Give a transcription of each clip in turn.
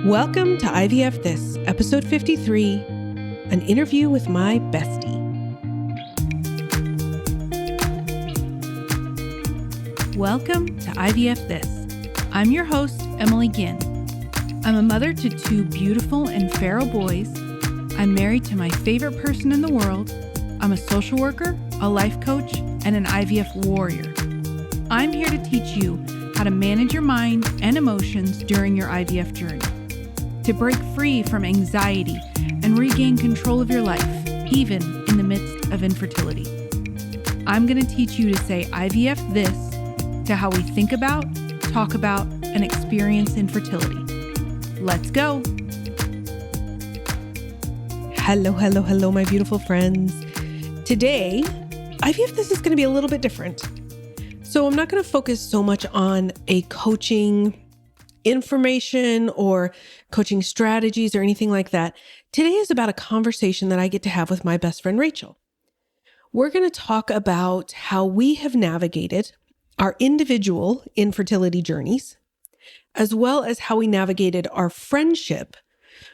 Welcome to IVF This, episode 53, an interview with my bestie. Welcome to IVF This. I'm your host, Emily Ginn. I'm a mother to two beautiful and feral boys. I'm married to my favorite person in the world. I'm a social worker, a life coach, and an IVF warrior. I'm here to teach you how to manage your mind and emotions during your IVF journey, to break free from anxiety and regain control of your life, even in the midst of infertility. I'm going to teach you to say IVF this to how we think about, talk about, and experience infertility. Let's go. Hello, my beautiful friends. Today, IVF This is going to be a little bit different. So I'm not going to focus so much on a coaching information or coaching strategies or anything like that. Today is about a conversation that I get to have with my best friend, Rachel. We're going to talk about how we have navigated our individual infertility journeys, as well as how we navigated our friendship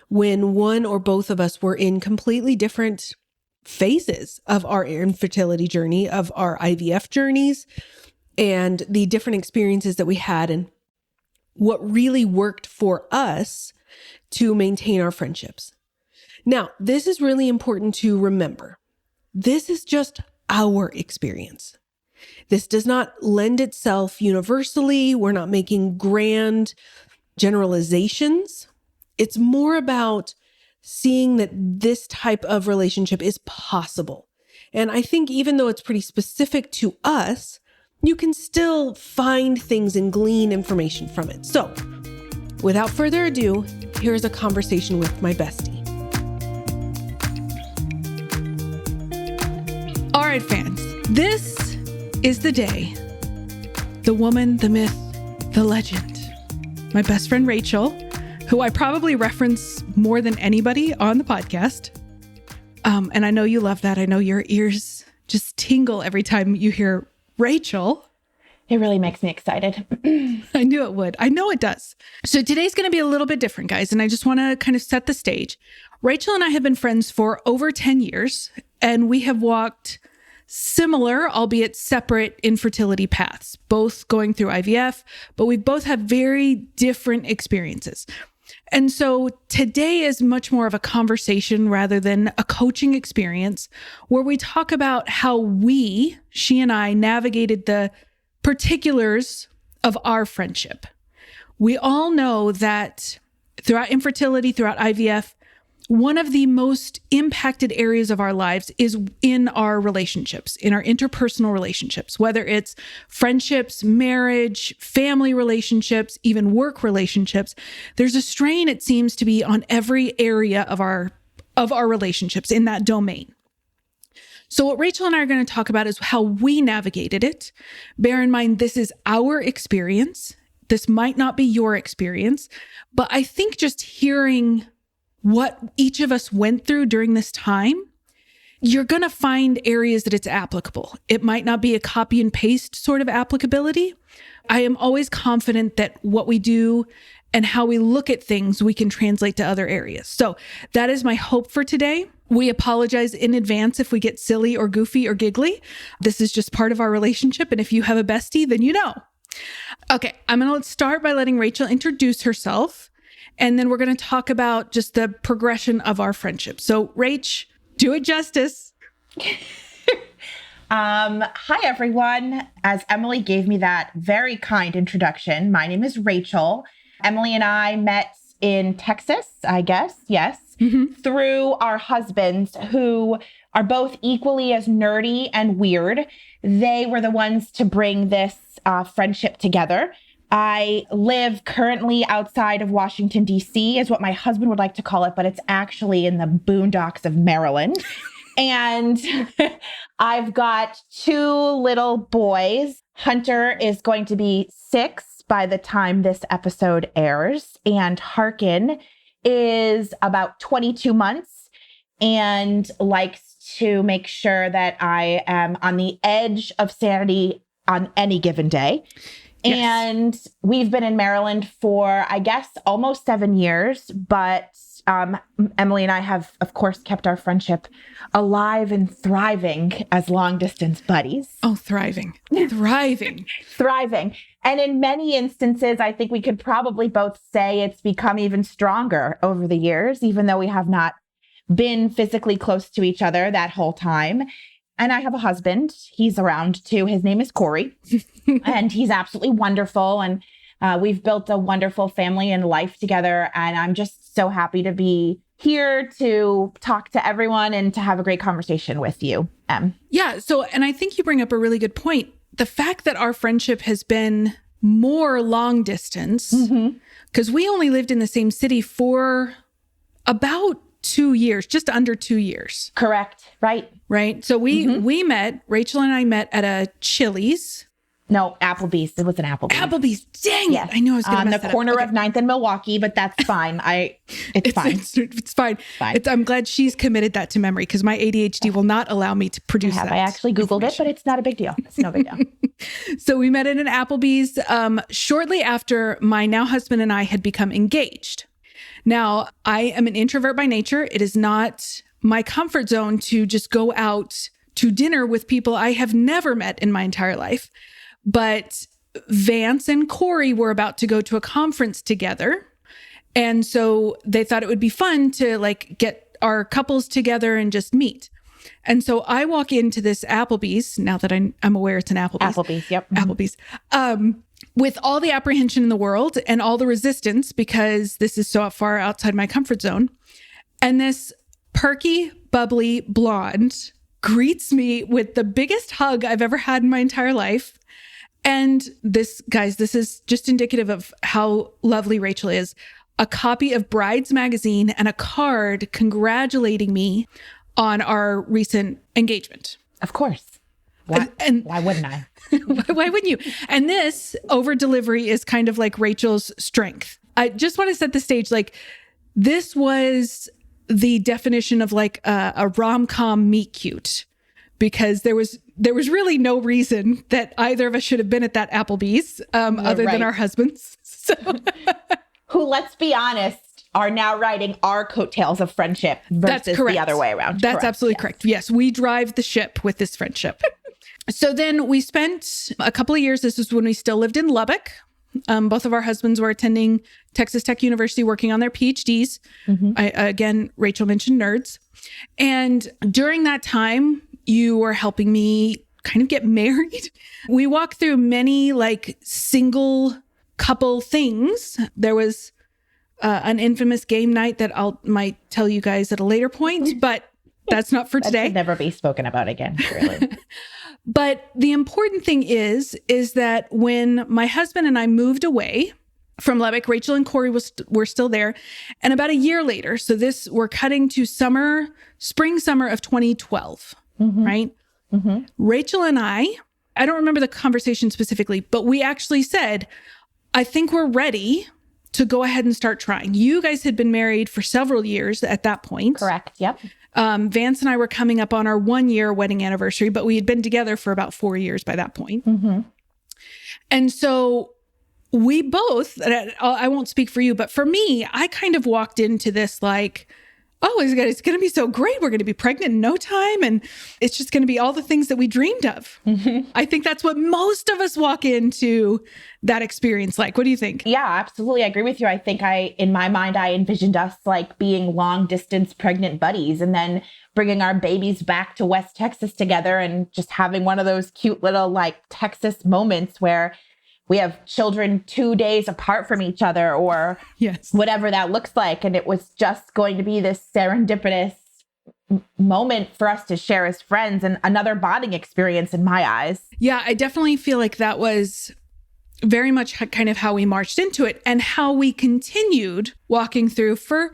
when one or both of us were in completely different phases of our infertility journey, of our IVF journeys, and the different experiences that we had and what really worked for us to maintain our friendships. Now, this is really important to remember. This is just our experience. This does not lend itself universally. We're not making grand generalizations. It's more about seeing that this type of relationship is possible. And I think even though it's pretty specific to us, you can still find things and glean information from it. So, without further ado, here's a conversation with my bestie. All right, fans, this is the day, the woman, the myth, the legend, my best friend Rachel, who I probably reference more than anybody on the podcast. And I know you love that. I know your ears just tingle every time you hear Rachel. It really makes me excited. I knew it would. I know it does. So today's going to be a little bit different, guys. And I just want to kind of set the stage. Rachel and I have been friends for over 10 years, and we have walked similar, albeit separate, infertility paths, both going through IVF, but we both have very different experiences. And so today is much more of a conversation rather than a coaching experience where we talk about how she and I navigated the particulars of our friendship. We all know that throughout infertility, throughout IVF, one of the most impacted areas of our lives is in our relationships, in our interpersonal relationships, whether it's friendships, marriage, family relationships, even work relationships. There's a strain, it seems to be, on every area of our relationships in that domain. So what Rachel and I are going to talk about is how we navigated it. Bear in mind, this is our experience. This might not be your experience, but I think just hearing what each of us went through during this time, you're going to find areas that it's applicable. It might not be a copy and paste sort of applicability. I am always confident that what we do and how we look at things, we can translate to other areas. So that is my hope for today. We apologize in advance if we get silly or goofy or giggly. This is just part of our relationship. And if you have a bestie, then you know. Okay, I'm going to start by letting Rachel introduce herself. And then we're going to talk about just the progression of our friendship. So Rach, do it justice. Hi, everyone. As Emily gave me that very kind introduction, my name is Rachel. Emily and I met in Texas, I guess. Yes. Mm-hmm. Through our husbands, who are both equally as nerdy and weird. They were the ones to bring this friendship together. I live currently outside of Washington, D.C., is what my husband would like to call it, but it's actually in the boondocks of Maryland. And I've got two little boys. Hunter is going to be 6 by the time this episode airs, and Harkin is about 22 months and likes to make sure that I am on the edge of sanity on any given day. And we've been in Maryland for, I guess, almost 7 years. But Emily and I have, of course, kept our friendship alive and thriving as long distance buddies. Oh, thriving. Thriving. And in many instances, I think we could probably both say it's become even stronger over the years, even though we have not been physically close to each other that whole time. And I have a husband. He's around too. His name is Corey, and he's absolutely wonderful. And we've built a wonderful family and life together. And I'm just so happy to be here to talk to everyone and to have a great conversation with you, Em. Yeah. So, and I think you bring up a really good point. The fact that our friendship has been more long distance, because we only lived in the same city for about 2 years, just under 2 years. Correct. Right. So we met, Rachel and I met at a Chili's. No, Applebee's. It was an Applebee's. Dang it. I knew I was going to on mess the that corner up. of 9th and Milwaukee, but that's fine. It's fine. It's fine. I'm glad she's committed that to memory because my ADHD will not allow me to produce that. I actually Googled it, but it's not a big deal. It's no big deal. So we met at an Applebee's shortly after my now husband and I had become engaged. Now, I am an introvert by nature. It is not my comfort zone to just go out to dinner with people I have never met in my entire life. But Vance and Corey were about to go to a conference together. And so they thought it would be fun to like get our couples together and just meet. And so I walk into this Applebee's, now that I'm aware it's an Applebee's. Applebee's, yep. Applebee's. With all the apprehension in the world and all the resistance because this is so far outside my comfort zone. And this perky, bubbly blonde greets me with the biggest hug I've ever had in my entire life. And this, guys, this is just indicative of how lovely Rachel is. A copy of Brides magazine and a card congratulating me on our recent engagement. Of course. Why wouldn't I? Why wouldn't you? And this over delivery is kind of like Rachel's strength. I just want to set the stage. Like this was the definition of like a rom-com meet cute, because there was really no reason that either of us should have been at that Applebee's other than our husbands. So. Who, let's be honest, are now riding our coattails of friendship versus the other way around. That's absolutely correct. Yes, we drive the ship with this friendship. So then we spent a couple of years. This is when we still lived in Lubbock. Both of our husbands were attending Texas Tech University working on their PhDs. Again, Rachel mentioned nerds. And during that time, you were helping me kind of get married. We walked through many like single couple things. There was an infamous game night that might tell you guys at a later point, but that's not for today. That should never be spoken about again, really. But the important thing is that when my husband and I moved away from Lubbock, Rachel and Corey were still there. And about a year later, so we're cutting to spring, summer of 2012, right? Rachel and I don't remember the conversation specifically, but we actually said, I think we're ready to go ahead and start trying. You guys had been married for several years at that point. Correct. Yep. Vance and I were coming up on our 1-year wedding anniversary, but we had been together for about 4 years by that point. And so we both, I won't speak for you, but for me, I kind of walked into this like, oh, it's going to be so great. We're going to be pregnant in no time. And it's just going to be all the things that we dreamed of. I think that's what most of us walk into that experience like. What do you think? Yeah, absolutely. I agree with you. I think in my mind, I envisioned us like being long distance pregnant buddies and then bringing our babies back to West Texas together and just having one of those cute little like Texas moments where we have children 2 days apart from each other or whatever that looks like. And it was just going to be this serendipitous moment for us to share as friends and another bonding experience in my eyes. Yeah, I definitely feel like that was very much kind of how we marched into it and how we continued walking through for,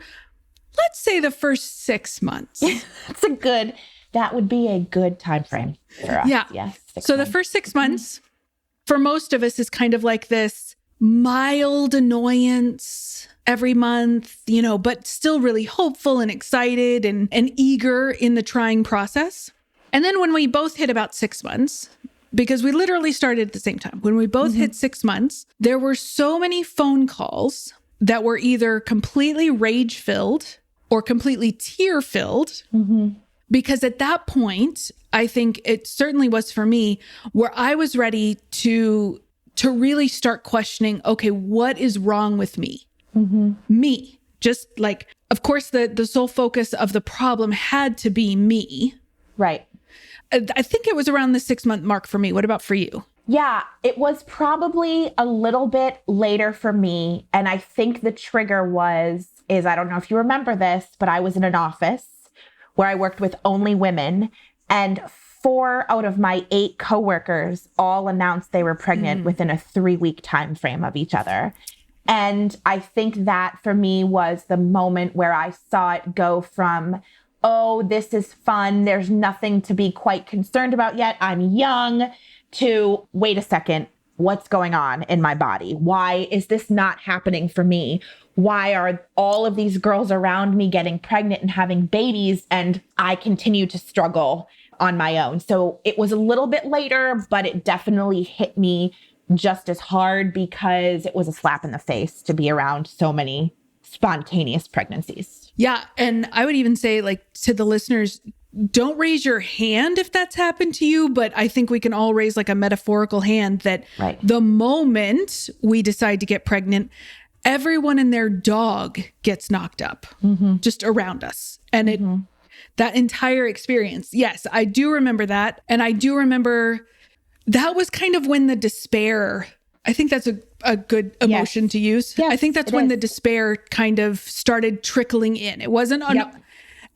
let's say, the first 6 months. That would be a good time frame for us. Yeah. Yes. So the first 6 months for most of us is kind of like this mild annoyance every month, but still really hopeful and excited and eager in the trying process. And then when we both hit about 6 months, because we literally started at the same time. When we both hit 6 months, there were so many phone calls that were either completely rage-filled or completely tear-filled. Because at that point, I think it certainly was for me, where I was ready to really start questioning, okay, what is wrong with me? Me. Just like, of course, the sole focus of the problem had to be me. Right. I think it was around the 6-month mark for me. What about for you? Yeah, it was probably a little bit later for me. And I think the trigger is I don't know if you remember this, but I was in an office where I worked with only women, and 4 out of my 8 coworkers all announced they were pregnant within a 3-week time frame of each other. And I think that for me was the moment where I saw it go from, oh, this is fun, there's nothing to be quite concerned about yet, I'm young, to wait a second, what's going on in my body? Why is this not happening for me? Why are all of these girls around me getting pregnant and having babies, and I continue to struggle on my own? So it was a little bit later, but it definitely hit me just as hard because it was a slap in the face to be around so many spontaneous pregnancies. Yeah. And I would even say, like, to the listeners, don't raise your hand if that's happened to you, but I think we can all raise like a metaphorical hand that the moment we decide to get pregnant, everyone and their dog gets knocked up just around us. And that entire experience. Yes, I do remember that. And I do remember that was kind of when the despair, I think that's a good emotion to use. Yes, I think that's when the despair kind of started trickling in. It wasn't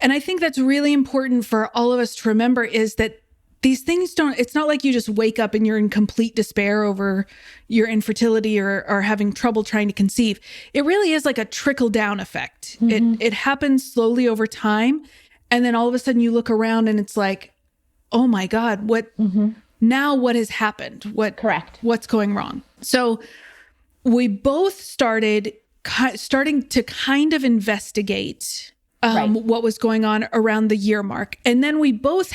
and I think that's really important for all of us to remember, is that these things it's not like you just wake up and you're in complete despair over your infertility or having trouble trying to conceive. It really is like a trickle down effect. It happens slowly over time. And then all of a sudden you look around and it's like, oh my God, now what has happened? What's going wrong? So we both starting to kind of investigate what was going on around the year mark. And then we both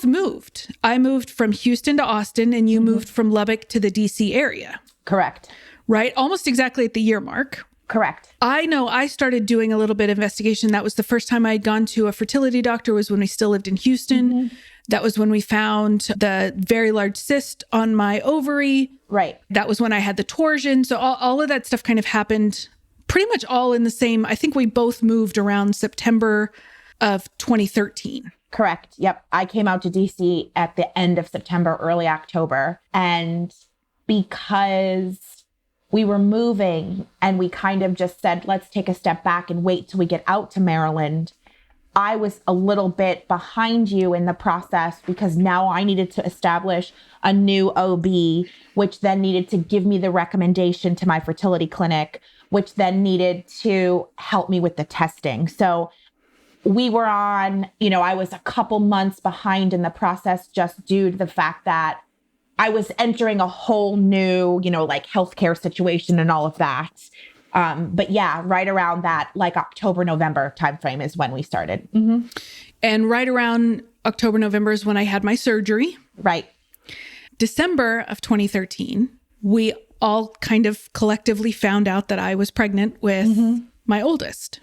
moved. I moved from Houston to Austin, and you moved from Lubbock to the DC area. Correct. Right? Almost exactly at the year mark. Correct. I know I started doing a little bit of investigation. That was the first time I had gone to a fertility doctor, was when we still lived in Houston. That was when we found the very large cyst on my ovary. Right. That was when I had the torsion. So all of that stuff kind of happened pretty much all in the same, I think we both moved around September of 2013. Correct. Yep. I came out to DC at the end of September, early October. And because we were moving and we kind of just said, let's take a step back and wait till we get out to Maryland, I was a little bit behind you in the process because now I needed to establish a new OB, which then needed to give me the recommendation to my fertility clinic, which then needed to help me with the testing. So we were on, I was a couple months behind in the process just due to the fact that I was entering a whole new, like healthcare situation and all of that. But yeah, right around that, like October, November timeframe is when we started. And right around October, November is when I had my surgery. Right. December of 2013, we all kind of collectively found out that I was pregnant with my oldest.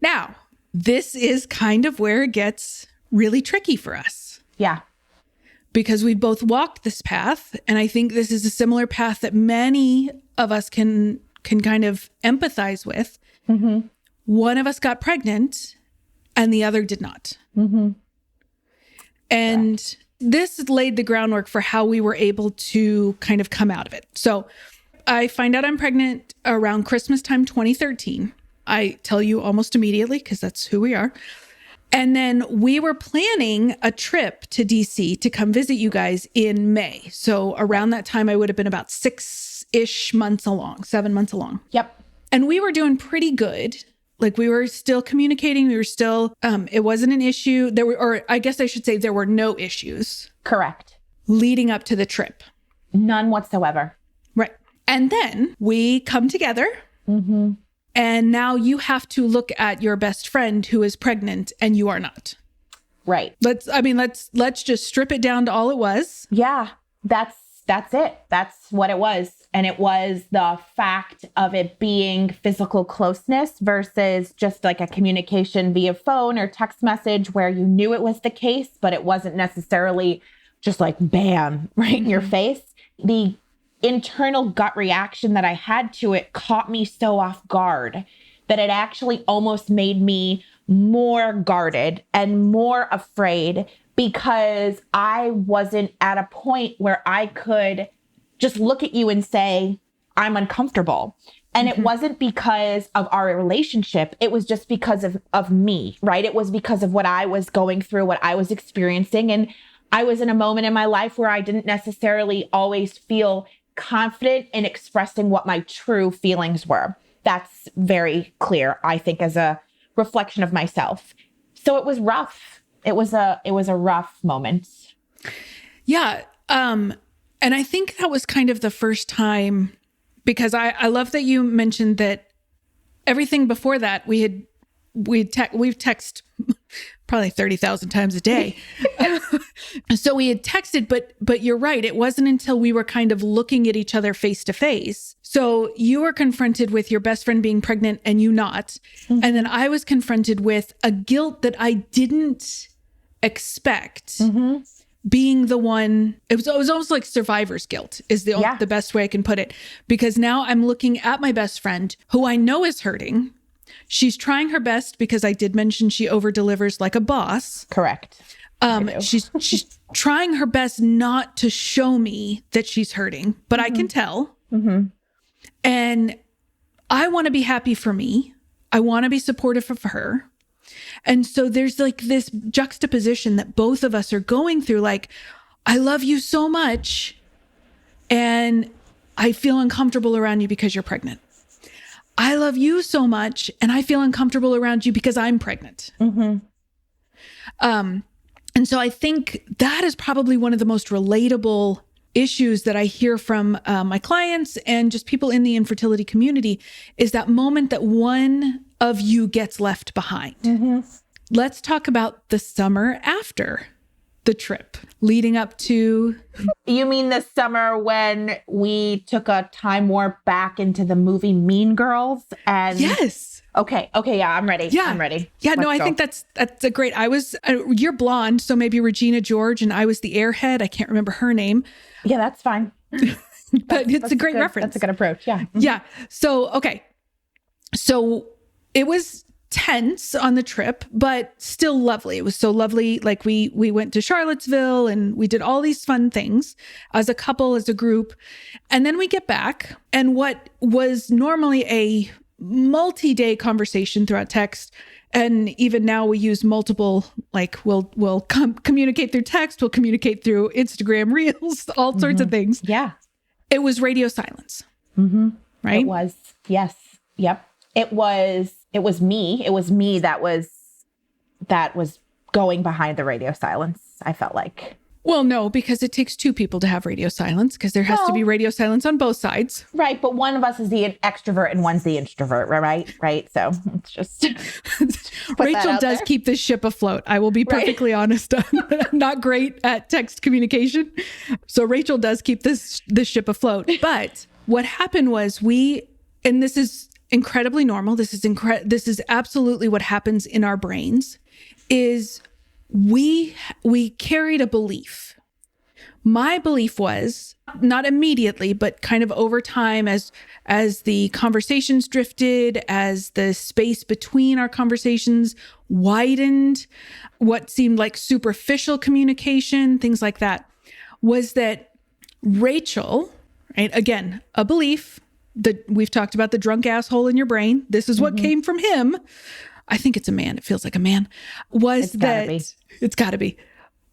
Now, this is kind of where it gets really tricky for us. Yeah. Because we both walked this path. And I think this is a similar path that many of us can kind of empathize with. One of us got pregnant and the other did not. And this laid the groundwork for how we were able to kind of come out of it. So I find out I'm pregnant around Christmas time, 2013. I tell you almost immediately because that's who we are. And then we were planning a trip to DC to come visit you guys in May. So around that time, I would have been about 7 months along. Yep. And we were doing pretty good. Like we were still communicating. We were still, it wasn't an issue. Or I guess I should say there were no issues. Correct. Leading up to the trip. None whatsoever. Right. And then we come together. And now you have to look at your best friend who is pregnant and you are not. Right. Let's just strip it down to all it was. Yeah, that's it. That's what it was. And it was the fact of it being physical closeness versus just like a communication via phone or text message where you knew it was the case, but it wasn't necessarily just like bam, right in your face. The internal gut reaction that I had to it caught me so off guard that it actually almost made me more guarded and more afraid, because I wasn't at a point where I could just look at you and say, I'm uncomfortable. And it wasn't because of our relationship. It was just because of me, right? It was because of what I was going through, what I was experiencing. And I was in a moment in my life where I didn't necessarily always feel confident in expressing what my true feelings were. That's very clear, I think, as a reflection of myself. So it was rough. It was a rough moment. Yeah. And I think that was kind of the first time, because I love that you mentioned that everything before that we've texted probably 30,000 times a day. So we had texted, but you're right. It wasn't until we were kind of looking at each other face to face. So you were confronted with your best friend being pregnant and you not. And then I was confronted with a guilt that I didn't expect, being the one. It was almost like survivor's guilt is the best way I can put it, because now I'm looking at my best friend who I know is hurting. She's trying her best, because I did mention she over delivers like a boss. Correct. She's trying her best not to show me that she's hurting, but I can tell. And I want to be happy for me. I want to be supportive of her. And so there's like this juxtaposition that both of us are going through. Like, I love you so much, and I feel uncomfortable around you because you're pregnant. I love you so much, and I feel uncomfortable around you because I'm pregnant. And so I think that is probably one of the most relatable issues that I hear from my clients and just people in the infertility community, is that moment that one of you gets left behind. Let's talk about the summer after the trip leading up to... You mean the summer when we took a time warp back into the movie Mean Girls? And yes. Okay. Yeah, I'm ready. Yeah. I'm ready. Yeah, I think that's a great... you're blonde, so maybe Regina George, and I was the airhead. I can't remember her name. Yeah, that's fine. But it's a great reference. That's a good approach. Yeah. Yeah. So, okay. So it was tense on the trip, but still lovely. It was so lovely. Like we went to Charlottesville and we did all these fun things as a couple, as a group. And then we get back, and what was normally a multi-day conversation throughout text, and even now we use multiple, like we'll communicate through text, we'll communicate through Instagram Reels, all sorts of things. Yeah. It was radio silence. Right? It was. Yes. Yep. It was me. It was me that was going behind the radio silence, I felt like. Well, no, because it takes two people to have radio silence, because there has to be radio silence on both sides. Right. But one of us is the extrovert and one's the introvert, right? So it's just... Rachel does keep this ship afloat. I will be perfectly honest. I'm not great at text communication. So Rachel does keep this ship afloat. But what happened was and this is incredibly normal. This is absolutely what happens in our brains, is we carried a belief. My belief was, not immediately, but kind of over time, as the conversations drifted, as the space between our conversations widened, what seemed like superficial communication, things like that, was that Rachel, right? Again, a belief that we've talked about, the drunk asshole in your brain. This is what came from him. I think it's a man. It feels like a man. It's gotta be.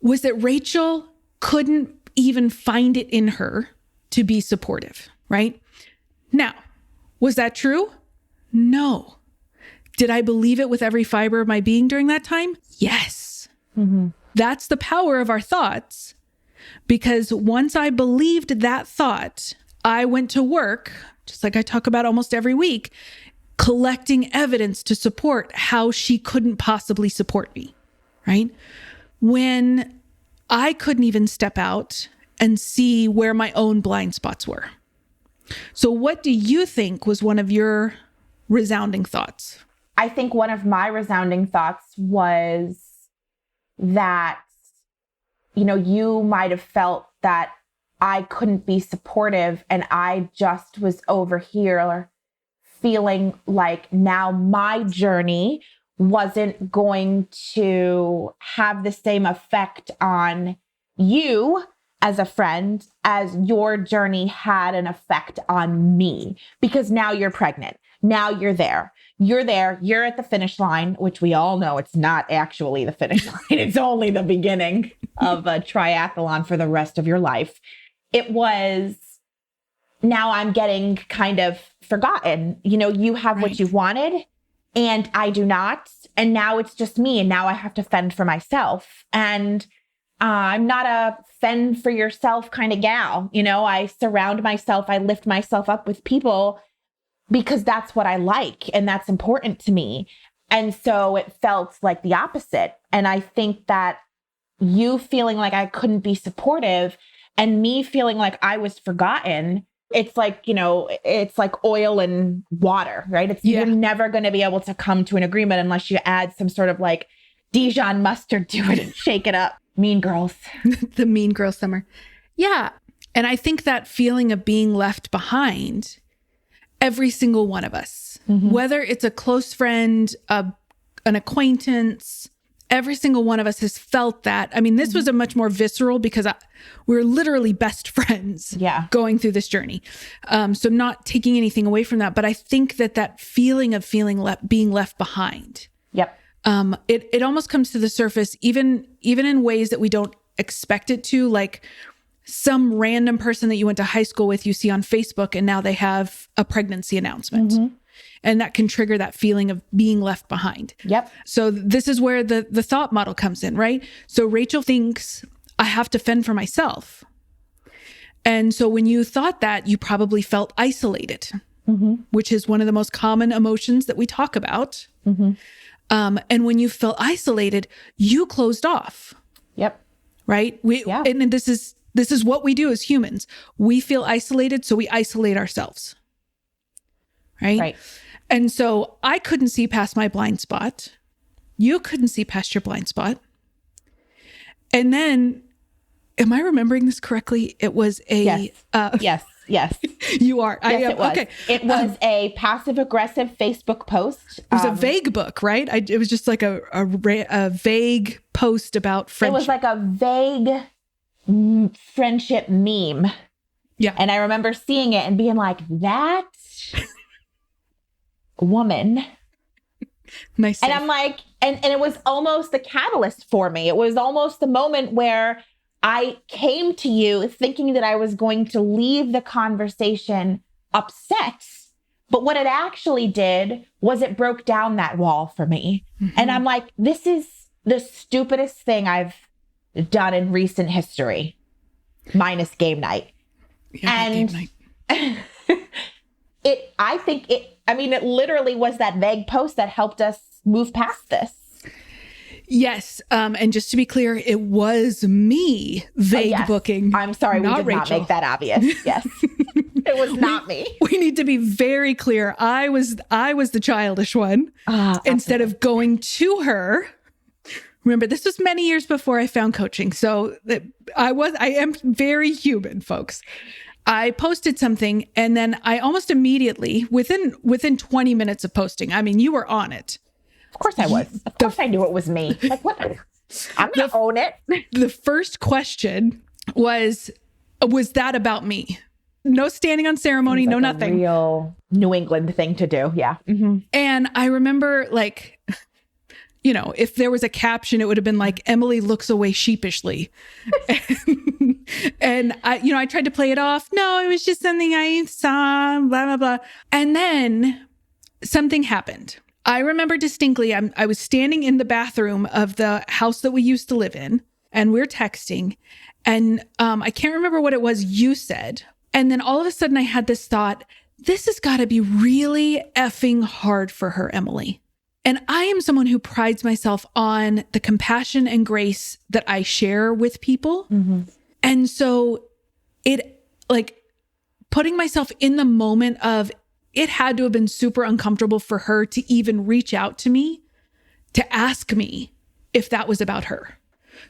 Was that Rachel couldn't even find it in her to be supportive, right? Now, was that true? No. Did I believe it with every fiber of my being during that time? Yes. That's the power of our thoughts, because once I believed that thought, I went to work, just like I talk about almost every week, collecting evidence to support how she couldn't possibly support me, right? when I couldn't even step out and see where my own blind spots were. So what do you think was one of your resounding thoughts? I think one of my resounding thoughts was that, you might have felt that I couldn't be supportive and I just was over here feeling like now my journey wasn't going to have the same effect on you as a friend as your journey had an effect on me, because now you're pregnant. Now you're there. You're at the finish line, which we all know it's not actually the finish line. It's only the beginning of a triathlon for the rest of your life. It was, now I'm getting kind of forgotten. You have what you wanted and I do not. And now it's just me. And now I have to fend for myself. And I'm not a fend for yourself kind of gal. I surround myself, I lift myself up with people because that's what I like and that's important to me. And so it felt like the opposite. And I think that you feeling like I couldn't be supportive and me feeling like I was forgotten, it's like, it's like oil and water, right? You're never going to be able to come to an agreement unless you add some sort of like Dijon mustard to it and shake it up. Mean Girls. The Mean Girl summer. Yeah. And I think that feeling of being left behind, every single one of us, whether it's a close friend, an acquaintance, every single one of us has felt that. I mean, this was a much more visceral because we're literally best friends going through this journey. So I'm not taking anything away from that, but I think that feeling of being left behind. Yep. It almost comes to the surface, even in ways that we don't expect it to, like some random person that you went to high school with, you see on Facebook, and now they have a pregnancy announcement. And that can trigger that feeling of being left behind. Yep. So this is where the thought model comes in, right? So Rachel thinks I have to fend for myself. And so when you thought that, you probably felt isolated, which is one of the most common emotions that we talk about. And when you felt isolated, you closed off. Yep. Right? And this is what we do as humans. We feel isolated, so we isolate ourselves. Right? And so I couldn't see past my blind spot. You couldn't see past your blind spot. And then, am I remembering this correctly? It was a... Yes. You are. Yes, it was. Okay. It was a passive-aggressive Facebook post. It was a vague book, right? It was just like a vague post about friendship. It was like a vague friendship meme. Yeah. And I remember seeing it and being like, that woman. Nice. And I'm like, and it was almost the catalyst for me. It was almost the moment where I came to you thinking that I was going to leave the conversation upset. But what it actually did was it broke down that wall for me. And I'm like, this is the stupidest thing I've done in recent history, minus game night. Yeah, and game night. It literally was that vague post that helped us move past this. Yes. And just to be clear, it was me vague booking. I'm sorry, we did Rachel. not make that obvious. Yes. It was not me. We need to be very clear. I was the childish one. Instead of going to her. Remember, this was many years before I found coaching. So I am very human, folks. I posted something and then I almost immediately, within 20 minutes of posting, I mean, you were on it. Of course I was. Of course I knew it was me. Like, what? I'm going to own it. The first question was that about me? No standing on ceremony, Seems like no nothing. A real New England thing to do. Yeah. And I remember, like, if there was a caption, it would have been like, Emily looks away sheepishly. And I tried to play it off. No, it was just something I saw, blah, blah, blah. And then something happened. I remember distinctly, I was standing in the bathroom of the house that we used to live in, and we're texting. And I can't remember what it was you said. And then all of a sudden I had this thought, this has got to be really effing hard for her, Emily. And I am someone who prides myself on the compassion and grace that I share with people. Mm-hmm. And so it, like, putting myself in the moment of, it had to have been super uncomfortable for her to even reach out to me to ask me if that was about her.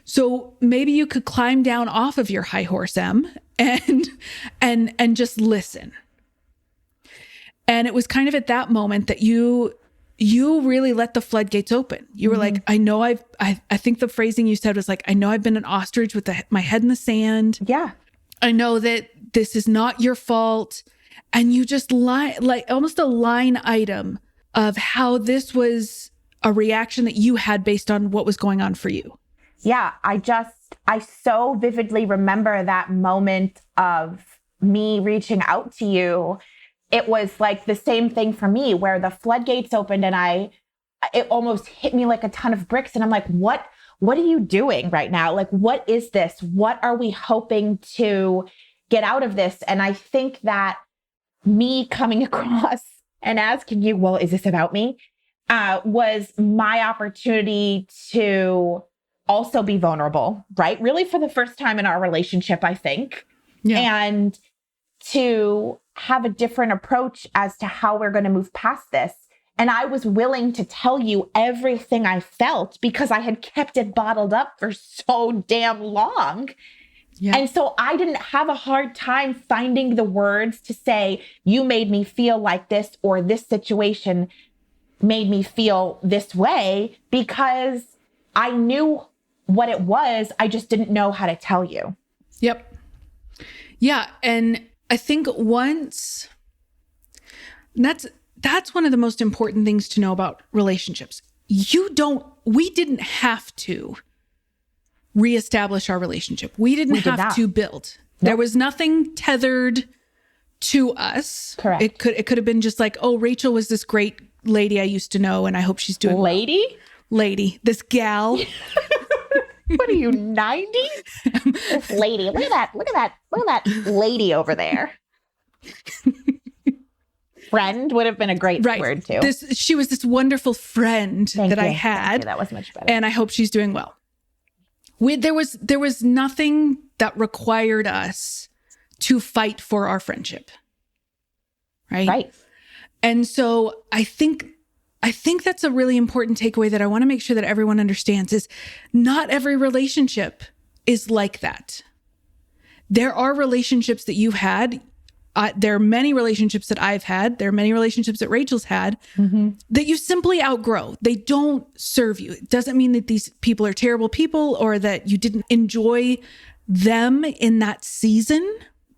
So maybe you could climb down off of your high horse, Em, and just listen. And it was kind of at that moment that you really let the floodgates open. You were like, I know I think the phrasing you said was like, I know I've been an ostrich with my head in the sand. Yeah. I know that this is not your fault. And you just like almost a line item of how this was a reaction that you had based on what was going on for you. Yeah. I so vividly remember that moment of me reaching out to you. It was like the same thing for me where the floodgates opened and it almost hit me like a ton of bricks. And I'm like, what are you doing right now? Like, what is this? What are we hoping to get out of this? And I think that me coming across and asking you, well, is this about me? Was my opportunity to also be vulnerable, right? Really for the first time in our relationship, I think. Yeah. And to have a different approach as to how we're going to move past this. And I was willing to tell you everything I felt because I had kept it bottled up for so damn long. Yeah. And so I didn't have a hard time finding the words to say, you made me feel like this, or this situation made me feel this way, because I knew what it was. I just didn't know how to tell you. Yep. Yeah. And I think that's one of the most important things to know about relationships. We didn't have to reestablish our relationship. We didn't have to build. Nope. There was nothing tethered to us. Correct. It could have been just like, oh, Rachel was this great lady I used to know, and I hope she's doing lady? Well. Lady, this gal. What are you, 90? This lady. Look at that lady over there. Friend would have been a great word too. She was this wonderful friend I had. That was much better. And I hope she's doing well. There was nothing that required us to fight for our friendship. Right? Right. And so I think that's a really important takeaway that I want to make sure that everyone understands is not every relationship is like that. There are relationships that you've had. There are many relationships that I've had. There are many relationships that Rachel's had that you simply outgrow. They don't serve you. It doesn't mean that these people are terrible people or that you didn't enjoy them in that season,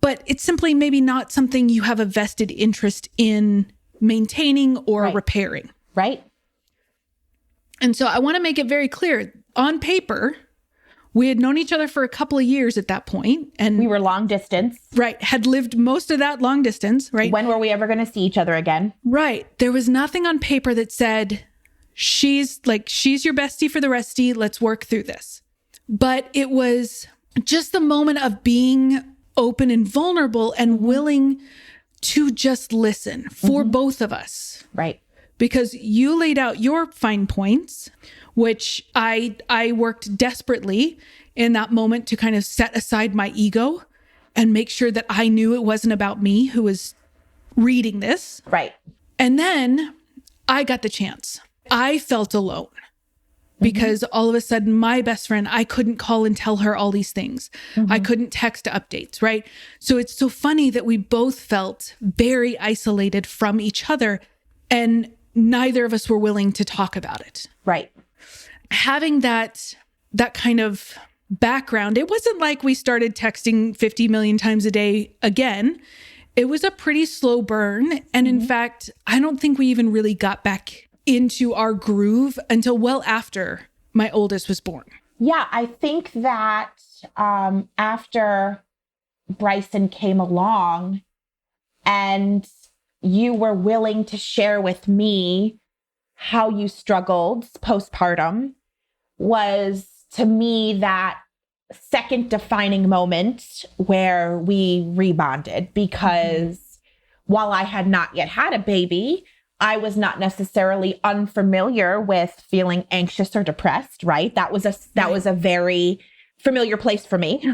but it's simply maybe not something you have a vested interest in maintaining or repairing. Right. And so I want to make it very clear. On paper, we had known each other for a couple of years at that point, and we were long distance. Right. Had lived most of that long distance, right? When were we ever going to see each other again? Right. There was nothing on paper that said, she's your bestie for the restie. Let's work through this. But it was just the moment of being open and vulnerable and willing to just listen for both of us. Right. Because you laid out your fine points, which I worked desperately in that moment to kind of set aside my ego and make sure that I knew it wasn't about me who was reading this. Right. And then I got the chance. I felt alone because all of a sudden my best friend, I couldn't call and tell her all these things. I couldn't text updates, right? So it's so funny that we both felt very isolated from each other, and neither of us were willing to talk about it. Right. Having that kind of background, it wasn't like we started texting 50 million times a day again. It was a pretty slow burn. And in fact, I don't think we even really got back into our groove until well after my oldest was born. Yeah, I think that after Bryson came along and you were willing to share with me how you struggled postpartum, was to me that second defining moment where we rebonded, because while I had not yet had a baby, I was not necessarily unfamiliar with feeling anxious or depressed, right? That was a very familiar place for me.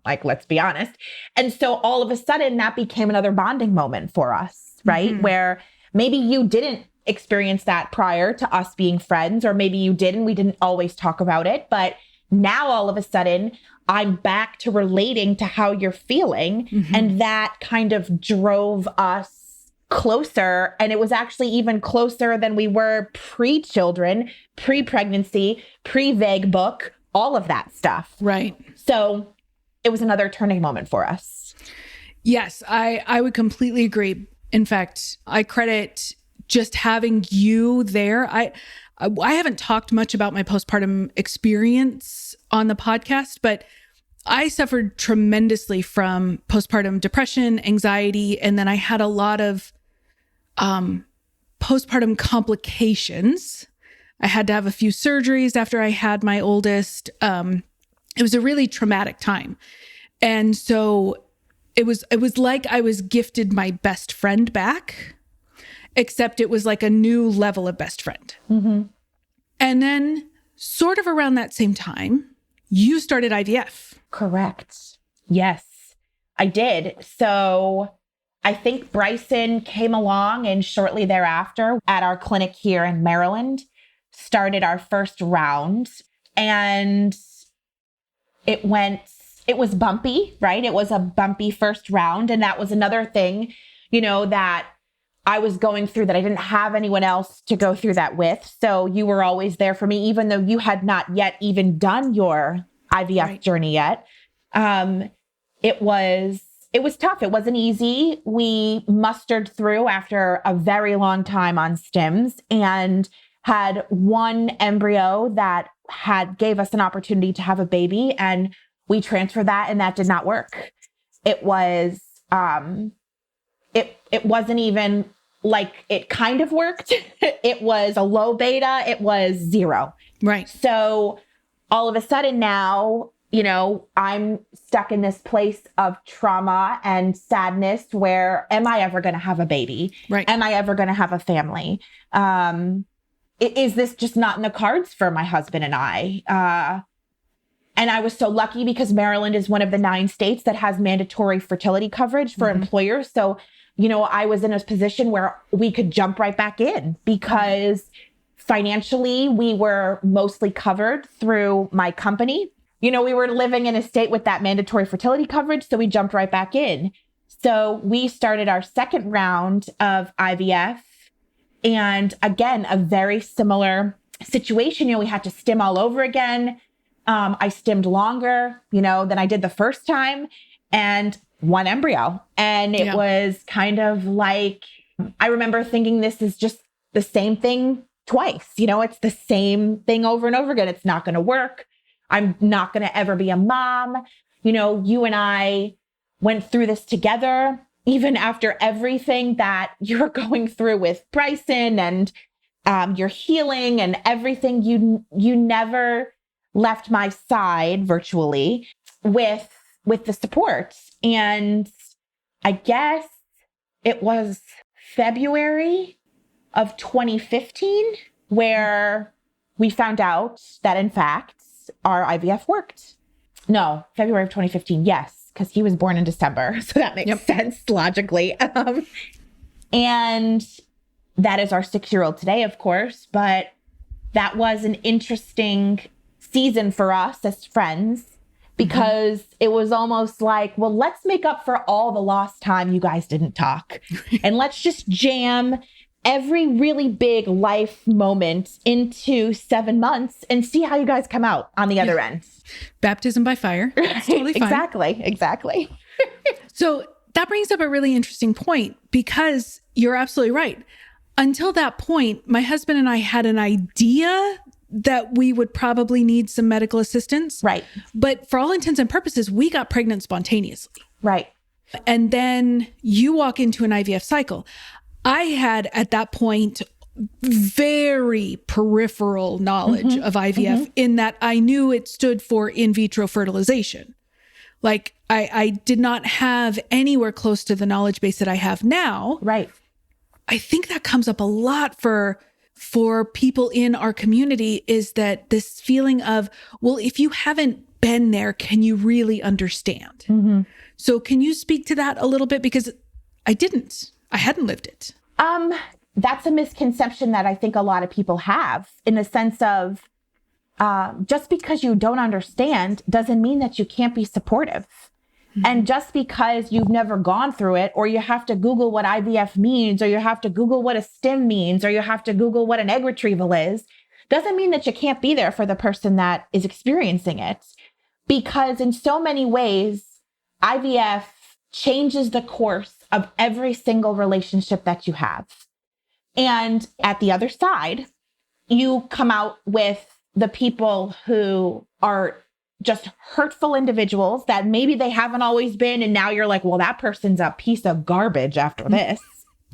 Like, let's be honest. And so all of a sudden that became another bonding moment for us, right? Where maybe you didn't experience that prior to us being friends, or maybe you did and we didn't always talk about it. But now all of a sudden I'm back to relating to how you're feeling. And that kind of drove us closer. And it was actually even closer than we were pre-children, pre-pregnancy, pre-vague book, all of that stuff. Right. So it was another turning moment for us. Yes, I would completely agree. In fact, I credit just having you there. I haven't talked much about my postpartum experience on the podcast, but I suffered tremendously from postpartum depression, anxiety, and then I had a lot of postpartum complications. I had to have a few surgeries after I had my oldest. It was a really traumatic time. And so it was like I was gifted my best friend back, except it was like a new level of best friend. And then sort of around that same time, you started IVF. Correct. Yes, I did. So I think Bryson came along and shortly thereafter at our clinic here in Maryland, started our first round, and it was bumpy, right? It was a bumpy first round. And that was another thing, that I was going through that I didn't have anyone else to go through that with. So you were always there for me, even though you had not yet even done your IVF journey yet. It was tough. It wasn't easy. We mustered through after a very long time on stims and had one embryo that gave us an opportunity to have a baby, and we transferred that, and that did not work. It was, it wasn't even like it kind of worked. It was a low beta. It was 0. Right. So all of a sudden now, I'm stuck in this place of trauma and sadness where, am I ever going to have a baby? Right. Am I ever going to have a family? Is this just not in the cards for my husband and I? And I was so lucky because Maryland is one of the 9 states that has mandatory fertility coverage for employers. So, I was in a position where we could jump right back in because financially we were mostly covered through my company. We were living in a state with that mandatory fertility coverage. So we jumped right back in. So we started our second round of IVF. And again, a very similar situation. We had to stim all over again. I stimmed longer, than I did the first time, and one embryo. And it was kind of like, I remember thinking this is just the same thing twice. It's the same thing over and over again. It's not going to work. I'm not going to ever be a mom. You and I went through this together, even after everything that you're going through with Bryson and your healing and everything. You never left my side virtually with the support. And I guess it was February of 2015 where we found out that in fact our IVF worked. No, February of 2015. Yes, because he was born in December. So that makes sense logically. And that is our 6-year-old today, of course. But that was an interesting season for us as friends because it was almost like, well, let's make up for all the lost time you guys didn't talk. And let's just jam every really big life moment into 7 months and see how you guys come out on the other end. Baptism by fire. That's totally fine. Exactly. So that brings up a really interesting point because you're absolutely right. Until that point, my husband and I had an idea that we would probably need some medical assistance. Right. But for all intents and purposes, we got pregnant spontaneously. Right. And then you walk into an IVF cycle. I had at that point very peripheral knowledge of IVF in that I knew it stood for in vitro fertilization. Like I did not have anywhere close to the knowledge base that I have now. Right. I think that comes up a lot for people in our community, is that this feeling of, well, if you haven't been there, can you really understand? Mm-hmm. So can you speak to that a little bit? Because I hadn't lived it. That's a misconception that I think a lot of people have, in the sense of just because you don't understand doesn't mean that you can't be supportive. Mm-hmm. And just because you've never gone through it, or you have to Google what IVF means, or you have to Google what a stim means, or you have to Google what an egg retrieval is, doesn't mean that you can't be there for the person that is experiencing it. Because in so many ways, IVF changes the course of every single relationship that you have. And at the other side, you come out with the people who are just hurtful individuals that maybe they haven't always been. And now you're like, well, that person's a piece of garbage after this.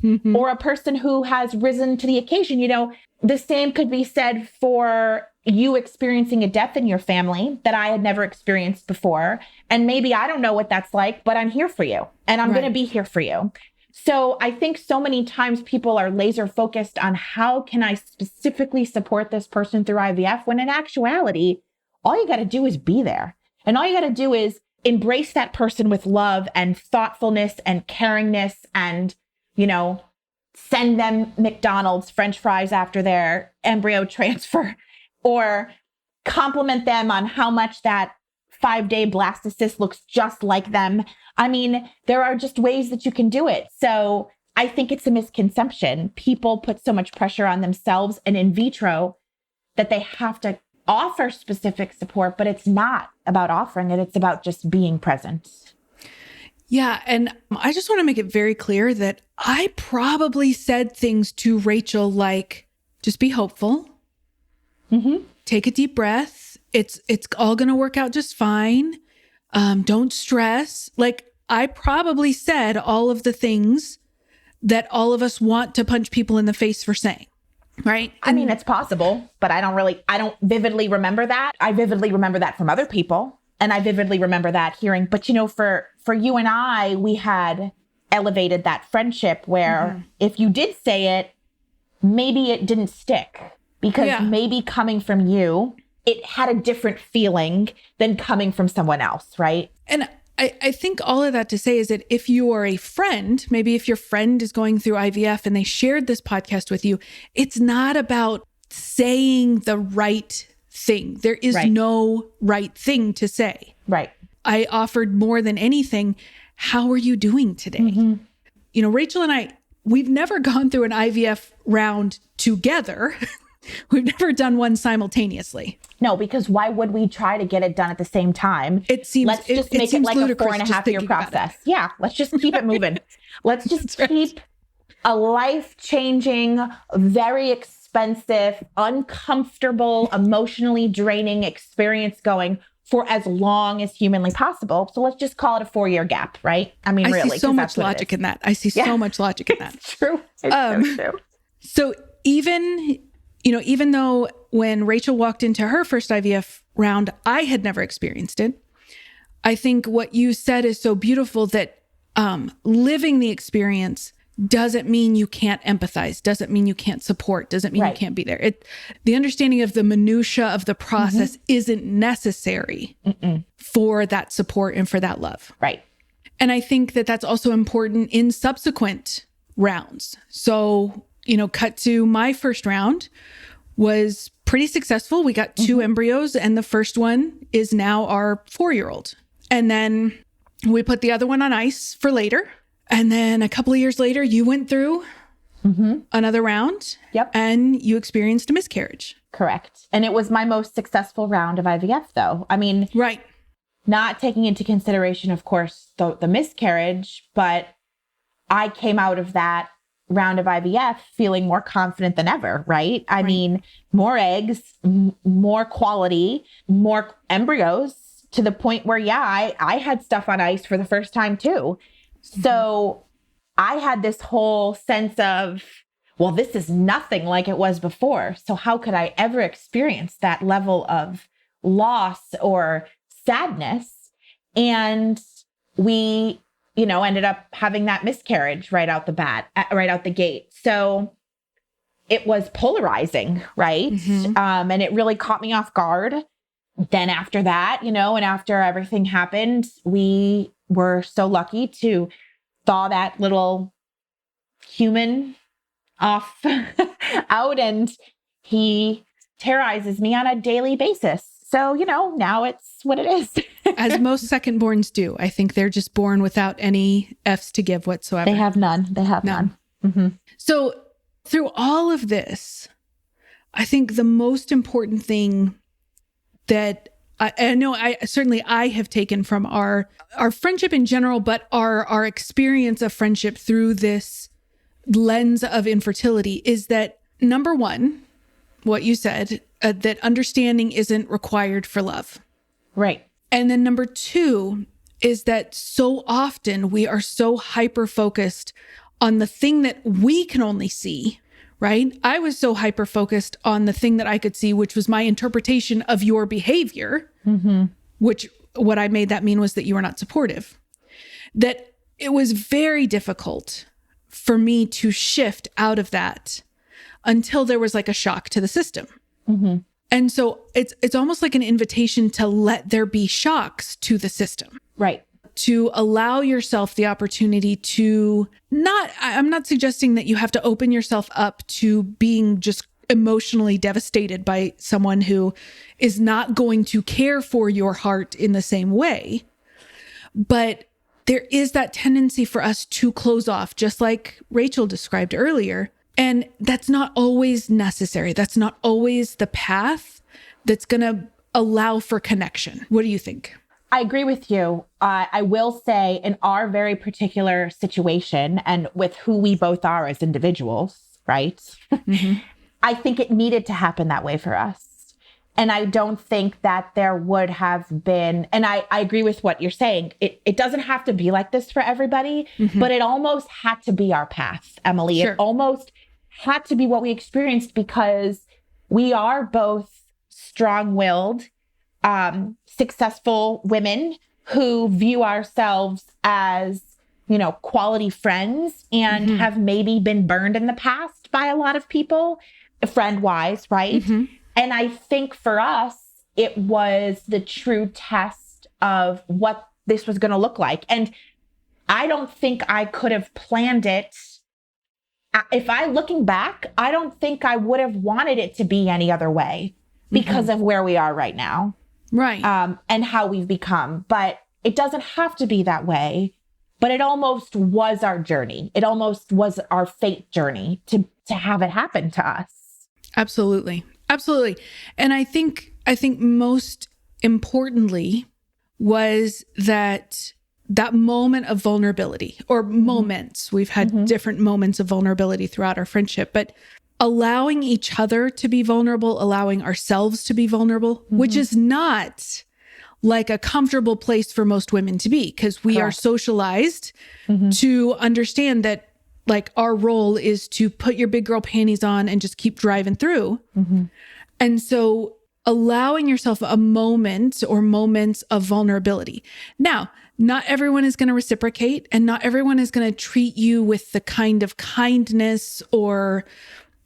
Mm-hmm. Or a person who has risen to the occasion. You know, the same could be said for you experiencing a death in your family that I had never experienced before. And maybe I don't know what that's like, but I'm here for you, and I'm going to be here for you. So I think so many times people are laser focused on how can I specifically support this person through IVF, when in actuality, all you got to do is be there. And all you got to do is embrace that person with love and thoughtfulness and caringness, and, you know, send them McDonald's French fries after their embryo transfer, or compliment them on how much that 5-day blastocyst looks just like them. I mean, there are just ways that you can do it. So I think it's a misconception. People put so much pressure on themselves and in vitro that they have to offer specific support, but it's not about offering it. It's about just being present. Yeah. And I just want to make it very clear that I probably said things to Rachel like, just be hopeful. Mm-hmm. Take a deep breath. It's all going to work out just fine. Don't stress. Like, I probably said all of the things that all of us want to punch people in the face for saying, right? I mean, it's possible, but I don't vividly remember that. I vividly remember that from other people. And I vividly remember that hearing, but you know, for you and I, we had elevated that friendship where if you did say it, maybe it didn't stick, because maybe coming from you, it had a different feeling than coming from someone else, right? And I think all of that to say is that if you are a friend, maybe if your friend is going through IVF and they shared this podcast with you, it's not about saying the right thing. There is no right thing to say. Right. I offered more than anything, how are you doing today? Mm-hmm. You know, Rachel and I, we've never gone through an IVF round together. We've never done one simultaneously. No, because why would we try to get it done at the same time? Let's just make it like a 4.5-year process. Yeah, let's just keep it moving. Let's just keep a life-changing, very expensive, uncomfortable, emotionally draining experience going for as long as humanly possible. So let's just call it a 4-year gap, right? I mean, really. I see so much logic in that. I see so much logic in that. It's true. It's so true. So even though when Rachel walked into her first IVF round, I had never experienced it, I think what you said is so beautiful, that living the experience doesn't mean you can't empathize, doesn't mean you can't support, doesn't mean you can't be there. The understanding of the minutia of the process isn't necessary for that support and for that love. Right. And I think that that's also important in subsequent rounds. So, you know, cut to my first round was pretty successful. We got 2 embryos, and the first one is now our 4-year-old. And then we put the other one on ice for later. And then a couple of years later, you went through another round. Yep. And you experienced a miscarriage. Correct. And it was my most successful round of IVF, though. I mean, not taking into consideration, of course, the miscarriage, but I came out of that round of IVF feeling more confident than ever, right? I mean, more eggs, more quality, more embryos, to the point where, I had stuff on ice for the first time too. So I had this whole sense of, well, this is nothing like it was before. So how could I ever experience that level of loss or sadness? And we ended up having that miscarriage right out the gate. So it was polarizing, right? And it really caught me off guard. Then after that, and after everything happened, we were so lucky to thaw that little human off out, and he terrorizes me on a daily basis. So, now it's what it is. As most second-borns do. I think they're just born without any F's to give whatsoever. They have none. So through all of this, I think the most important thing that I know I have taken from our friendship in general, but our experience of friendship through this lens of infertility is that, number one, what you said, that understanding isn't required for love. Right. And then number two is that so often we are so hyper-focused on the thing that we can only see, right? I was so hyper-focused on the thing that I could see, which was my interpretation of your behavior, which what I made that mean was that you were not supportive. That it was very difficult for me to shift out of that until there was like a shock to the system. And so it's almost like an invitation to let there be shocks to the system. Right. To allow yourself the opportunity to I'm not suggesting that you have to open yourself up to being just emotionally devastated by someone who is not going to care for your heart in the same way. But there is that tendency for us to close off, just like Rachel described earlier. And that's not always necessary. That's not always the path that's going to allow for connection. What do you think? I agree with you. I will say in our very particular situation and with who we both are as individuals, right? I think it needed to happen that way for us. And I don't think that there would have been, and I agree with what you're saying. It doesn't have to be like this for everybody, but it almost had to be our path, Emily. Sure. It almost had to be what we experienced because we are both strong-willed, successful women who view ourselves as, quality friends and have maybe been burned in the past by a lot of people, friend-wise, right? And I think for us, it was the true test of what this was going to look like. And I don't think I could have planned it. If looking back, I don't think I would have wanted it to be any other way because of where we are right now. Right. And how we've become. But it doesn't have to be that way. But it almost was our journey. It almost was our fate journey to have it happen to us. Absolutely. Absolutely. And I think most importantly was that moment of vulnerability or moments. We've had different moments of vulnerability throughout our friendship, but allowing each other to be vulnerable, allowing ourselves to be vulnerable, which is not like a comfortable place for most women to be because we are socialized to understand that like our role is to put your big girl panties on and just keep driving through. And so allowing yourself a moment or moments of vulnerability. Now, not everyone is going to reciprocate and not everyone is going to treat you with the kind of kindness or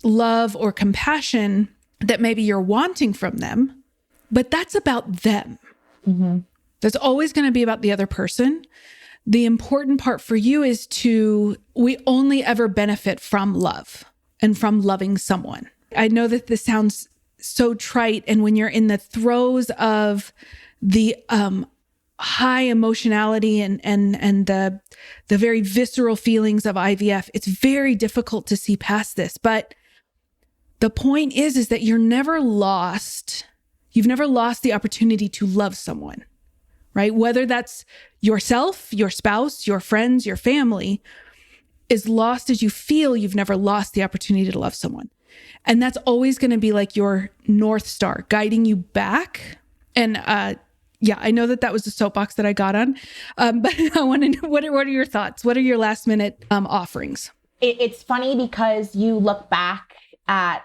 love or compassion that maybe you're wanting from them, but that's about them. That's always going to be about the other person. The important part for you is we only ever benefit from love and from loving someone. I know that this sounds so trite. And when you're in the throes of the high emotionality and the very visceral feelings of IVF, it's very difficult to see past this. But the point is that you're never lost. You've never lost the opportunity to love someone, right? Whether that's yourself, your spouse, your friends, your family, as lost as you feel, you've never lost the opportunity to love someone. And that's always going to be like your North Star guiding you back. And I know that was the soapbox that I got on. But I want to know, what are your thoughts? What are your last minute offerings? It's funny because you look back at,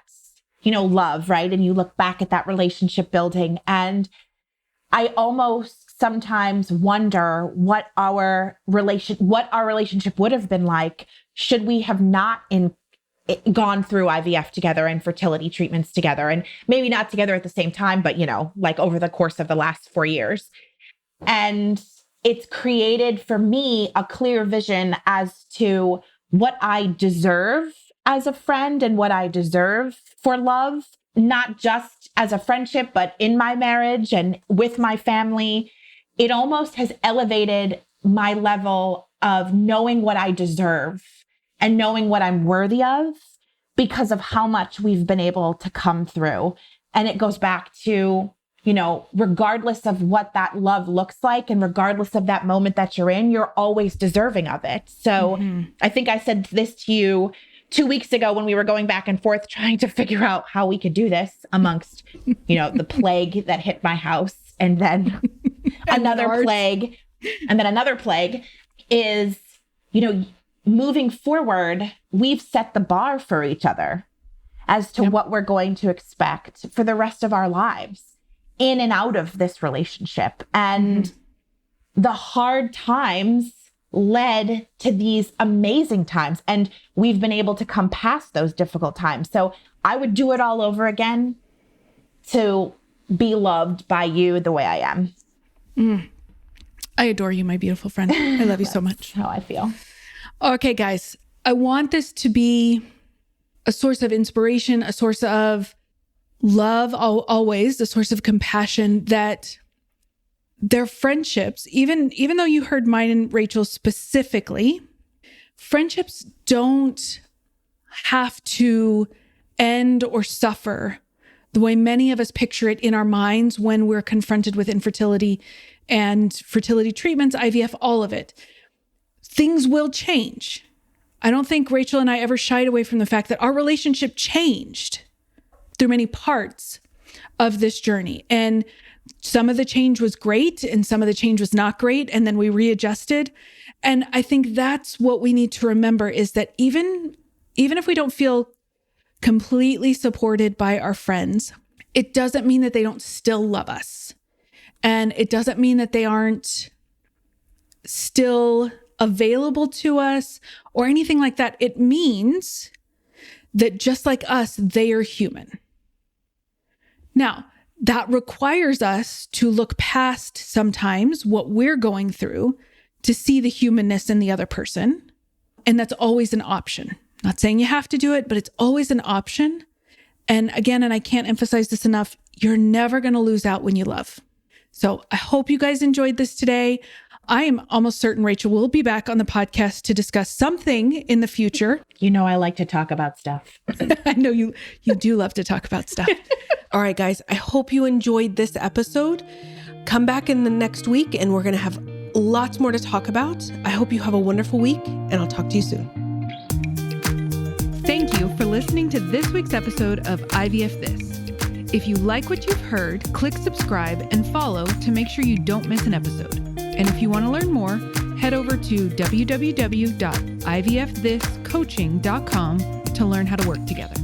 love, right? And you look back at that relationship building. And I almost sometimes wonder what our relationship would have been like should we have not gone through IVF together and fertility treatments together, and maybe not together at the same time, but like over the course of the last 4 years. And it's created for me a clear vision as to what I deserve as a friend and what I deserve for love, not just as a friendship, but in my marriage and with my family. It almost has elevated my level of knowing what I deserve and knowing what I'm worthy of because of how much we've been able to come through. And it goes back to, regardless of what that love looks like and regardless of that moment that you're in, you're always deserving of it. So I think I said this to you 2 weeks ago when we were going back and forth trying to figure out how we could do this amongst, the plague that hit my house and then another plague is, moving forward, we've set the bar for each other as to what we're going to expect for the rest of our lives in and out of this relationship. And the hard times led to these amazing times. And we've been able to come past those difficult times. So I would do it all over again to be loved by you the way I am. I adore you, my beautiful friend. I love you so much. How I feel. Okay, guys, I want this to be a source of inspiration, a source of love, always, a source of compassion, that their friendships, even though you heard mine and Rachel specifically, friendships don't have to end or suffer the way many of us picture it in our minds when we're confronted with infertility and fertility treatments, IVF, all of it. Things will change. I don't think Rachel and I ever shied away from the fact that our relationship changed through many parts of this journey. And some of the change was great and some of the change was not great. And then we readjusted. And I think that's what we need to remember, is that even if we don't feel completely supported by our friends, it doesn't mean that they don't still love us. And it doesn't mean that they aren't still available to us or anything like that. It means that just like us, they are human. Now, that requires us to look past sometimes what we're going through to see the humanness in the other person. And that's always an option. Not saying you have to do it, but it's always an option. And again, and I can't emphasize this enough, you're never going to lose out when you love. So I hope you guys enjoyed this today. I am almost certain Rachel will be back on the podcast to discuss something in the future. I like to talk about stuff. I know you do love to talk about stuff. All right, guys, I hope you enjoyed this episode. Come back in the next week and we're going to have lots more to talk about. I hope you have a wonderful week and I'll talk to you soon. Thank you for listening to this week's episode of IVF This. If you like what you've heard, click subscribe and follow to make sure you don't miss an episode. And if you want to learn more, head over to www.ivfthiscoaching.com to learn how to work together.